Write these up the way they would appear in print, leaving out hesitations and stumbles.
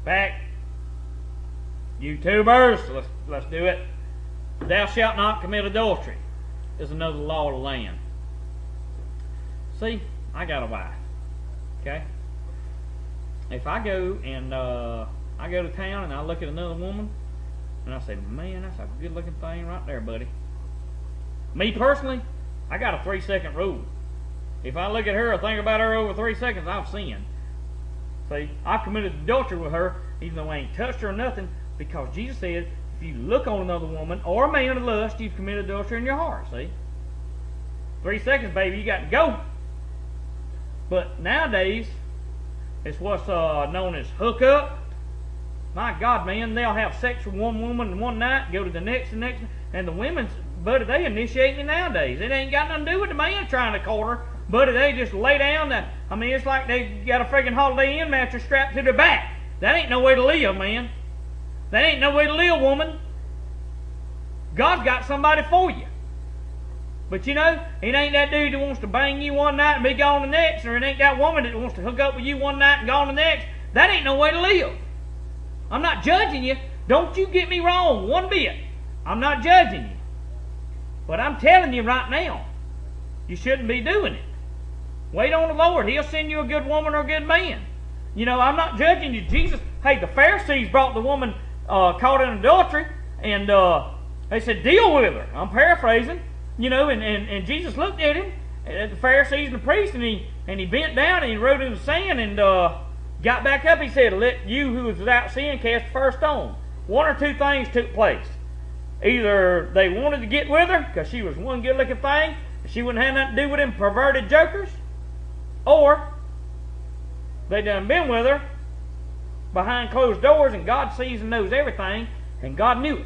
Back. YouTubers, let's do it. Thou shalt not commit adultery is another law of the land. See, I got a wife. Okay? If I go and I go to town and I look at another woman and I say, man, that's a good looking thing right there, buddy. Me personally, I got a 3-second rule. If I look at her or think about her over 3 seconds, I've sinned. See, I've committed adultery with her, even though I ain't touched her or nothing, because Jesus said, if you look on another woman or a man of lust, you've committed adultery in your heart. See? 3 seconds, baby, you got to go. But nowadays, it's what's known as hookup. My God, man, they'll have sex with one woman one night, go to the next, and the women's, buddy, they initiate me nowadays. It ain't got nothing to do with the man trying to court her. Buddy, they just lay down. I mean, it's like they got a friggin' Holiday Inn mattress strapped to their back. That ain't no way to live, man. That ain't no way to live, woman. God's got somebody for you. But you know, it ain't that dude that wants to bang you one night and be gone the next, or it ain't that woman that wants to hook up with you one night and gone the next. That ain't no way to live. I'm not judging you. Don't you get me wrong one bit. I'm not judging you. But I'm telling you right now, you shouldn't be doing it. Wait on the Lord. He'll send you a good woman or a good man. You know, I'm not judging you. Jesus, hey, the Pharisees brought the woman caught in adultery, and they said, deal with her. I'm paraphrasing. You know, and Jesus looked at him, at the Pharisees and the priests, and he bent down and he wrote in the sand and got back up. He said, let you who is without sin cast the first stone. One or two things took place. Either they wanted to get with her because she was one good looking thing, and she wouldn't have nothing to do with them perverted jokers, or they done been with her behind closed doors, and God sees and knows everything, and God knew it.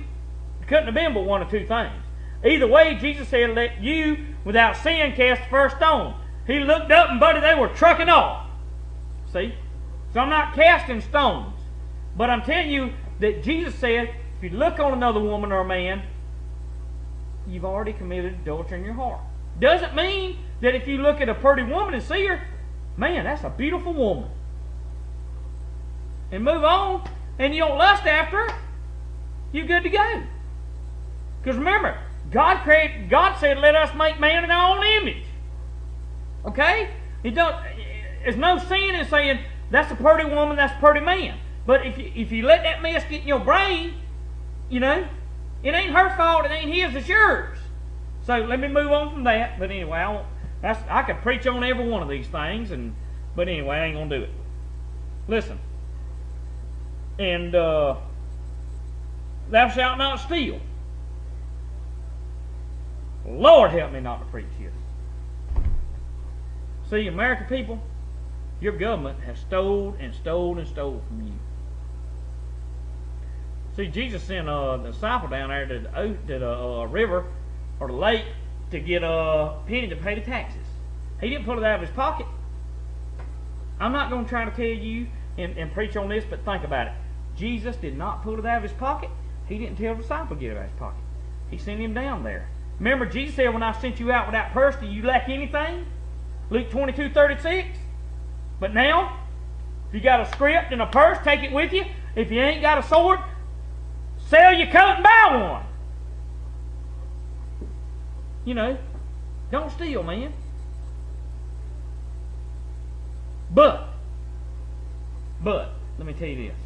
It couldn't have been but one or two things. Either way, Jesus said, let you without sin cast the first stone. He looked up and, buddy, they were trucking off. See? So I'm not casting stones. But I'm telling you that Jesus said, if you look on another woman or a man, you've already committed adultery in your heart. Doesn't mean that if you look at a pretty woman and see her, man, that's a beautiful woman, and move on, and you don't lust after her, you're good to go. Because remember, God said, let us make man in our own image. Okay? There's no sin in saying, that's a pretty woman, that's a pretty man. But if you let that mess get in your brain, you know, it ain't her fault, it ain't his, it's yours. So let me move on from that. But anyway, I could preach on every one of these things, but anyway, I ain't going to do it. Listen. And thou shalt not steal. Lord help me not to preach this. See, American people, your government has stole and stole and stole from you. See, Jesus sent a disciple down there to the river or the lake to get a penny to pay the taxes. He didn't pull it out of his pocket. I'm not going to try to tell you and preach on this, but think about it. Jesus did not pull it out of his pocket. He didn't tell the disciple to get it out of his pocket. He sent him down there. Remember, Jesus said, when I sent you out without purse, do you lack anything? Luke 22:36. But now, if you got a script and a purse, take it with you. If you ain't got a sword, sell your coat and buy one. You know, don't steal, man. But, let me tell you this.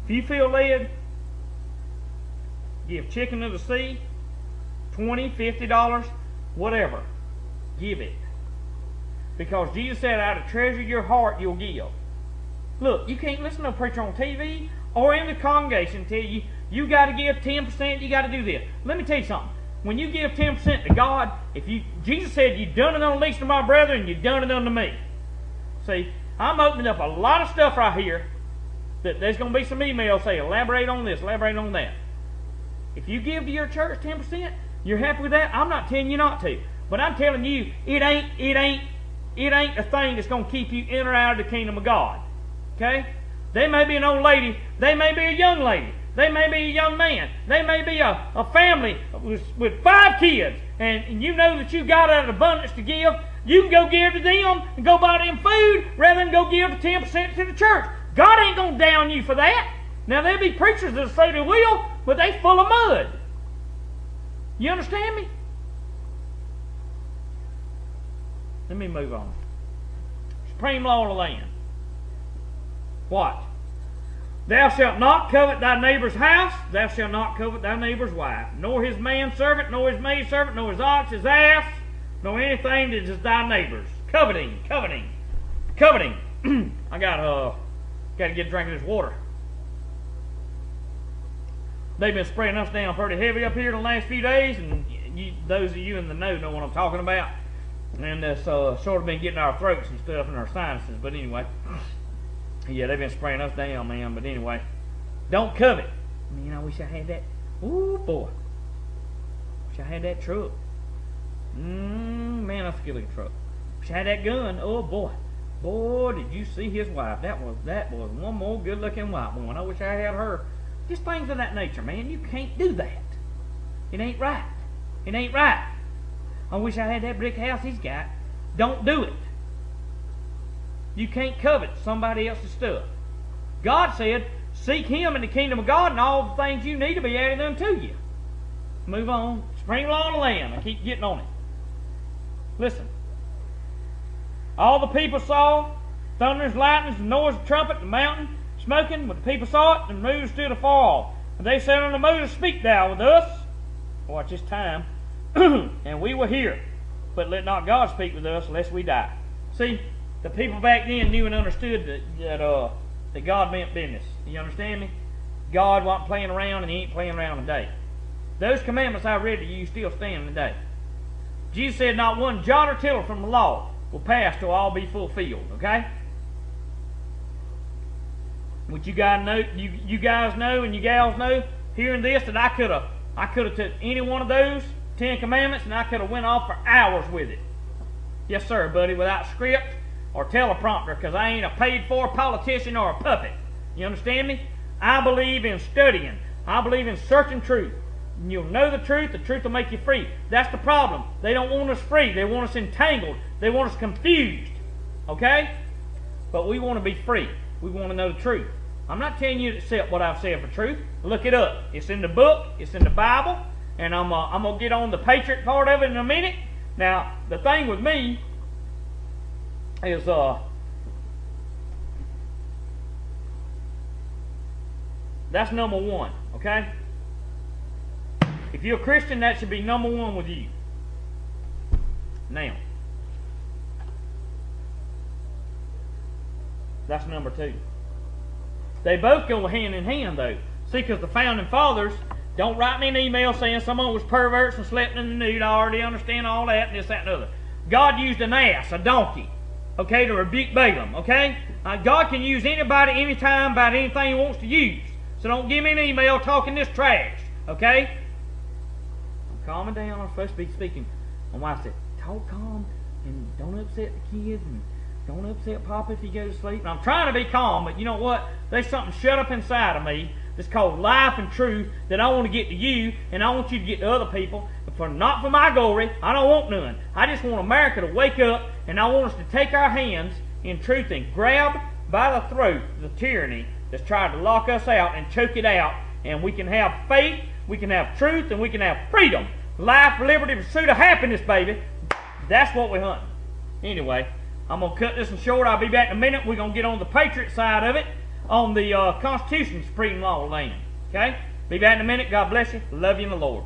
If you feel led, give chicken to the sea, $20, $50, whatever. Give it. Because Jesus said, out of the treasure of your heart, you'll give. Look, you can't listen to a preacher on TV or in the congregation tell you, you got to give 10%, you got to do this. Let me tell you something. When you give 10% to God, Jesus said, you've done it on the least of my brethren, you've done it unto me. See, I'm opening up a lot of stuff right here that there's going to be some emails saying, elaborate on this, elaborate on that. If you give to your church 10%, you're happy with that, I'm not telling you not to. But I'm telling you, it ain't a thing that's going to keep you in or out of the kingdom of God. Okay? They may be an old lady. They may be a young lady. They may be a young man. They may be a family with 5 kids. And you know that you got out of abundance to give. You can go give to them and go buy them food rather than go give the 10% to the church. God ain't going to down you for that. Now, there'll be preachers that'll say they will, but they full of mud. You understand me? Let me move on. Supreme law of the land. What? Thou shalt not covet thy neighbor's house, thou shalt not covet thy neighbor's wife, nor his manservant, nor his maidservant, nor his ox, his ass, nor anything that is thy neighbor's. Coveting. I got to get a drink of this water. They've been spraying us down pretty heavy up here the last few days, and those of you in the know what I'm talking about. And it's sort of been getting our throats and stuff and our sinuses. But anyway, yeah, they've been spraying us down, man. But anyway, don't covet. Man, I wish I had that. Ooh, boy. Wish I had that truck. Man, that's a good looking truck. Wish I had that gun. Oh, boy. Boy, did you see his wife. That was one more good looking white woman. I wish I had her. Just things of that nature, man. You can't do that. It ain't right. It ain't right. I wish I had that brick house he's got. Don't do it. You can't covet somebody else's stuff. God said, seek him in the kingdom of God, and all the things you need to be added unto you. Move on. Supreme law of the land. I keep getting on it. Listen. All the people saw thunders, lightnings, the noise of the trumpet, the mountain smoking. But the people saw it, and Moses stood afar off. And they said unto Moses, speak thou with us. Watch this time. And we will hear. But let not God speak with us, lest we die. See, the people back then knew and understood that God meant business. You understand me? God wasn't playing around, and he ain't playing around today. Those commandments I read to you still stand today. Jesus said not one jot or tittle from the law will pass till all be fulfilled. Okay? What you guys know and you gals know, hearing this, that I could have took any one of those 10 commandments and I could have went off for hours with it. Yes, sir, buddy, without script or teleprompter, because I ain't a paid-for politician or a puppet. You understand me? I believe in studying. I believe in searching truth. And you'll know the truth will make you free. That's the problem. They don't want us free. They want us entangled. They want us confused. Okay? But we want to be free. We want to know the truth. I'm not telling you to accept what I've said for truth. Look it up. It's in the book. It's in the Bible. And I'm going to get on the patriot part of it in a minute. Now, the thing with me is that's number one, okay? If you're a Christian, that should be number one with you. Now, that's number two. They both go hand in hand, though. See, because the founding fathers don't write me an email saying someone was perverts and slept in the nude. I already understand all that and this, that, and the other. God used an ass, a donkey, okay, to rebuke Balaam, okay? God can use anybody, anytime, about anything he wants to use. So don't give me an email talking this trash, okay? I'm calming down. I'm supposed to be speaking. My wife said, talk calm and don't upset the kids and don't upset Papa if he goes to sleep. And I'm trying to be calm, but you know what? There's something shut up inside of me that's called life and truth that I want to get to you, and I want you to get to other people. But not for my glory. I don't want none. I just want America to wake up, and I want us to take our hands in truth and grab by the throat the tyranny that's trying to lock us out and choke it out, and we can have faith, we can have truth, and we can have freedom. Life, liberty, pursuit of happiness, baby. That's what we're hunting. Anyway, I'm going to cut this one short. I'll be back in a minute. We're going to get on the patriot side of it, on the Constitution, supreme law of the land. Okay? Be back in a minute. God bless you. Love you in the Lord.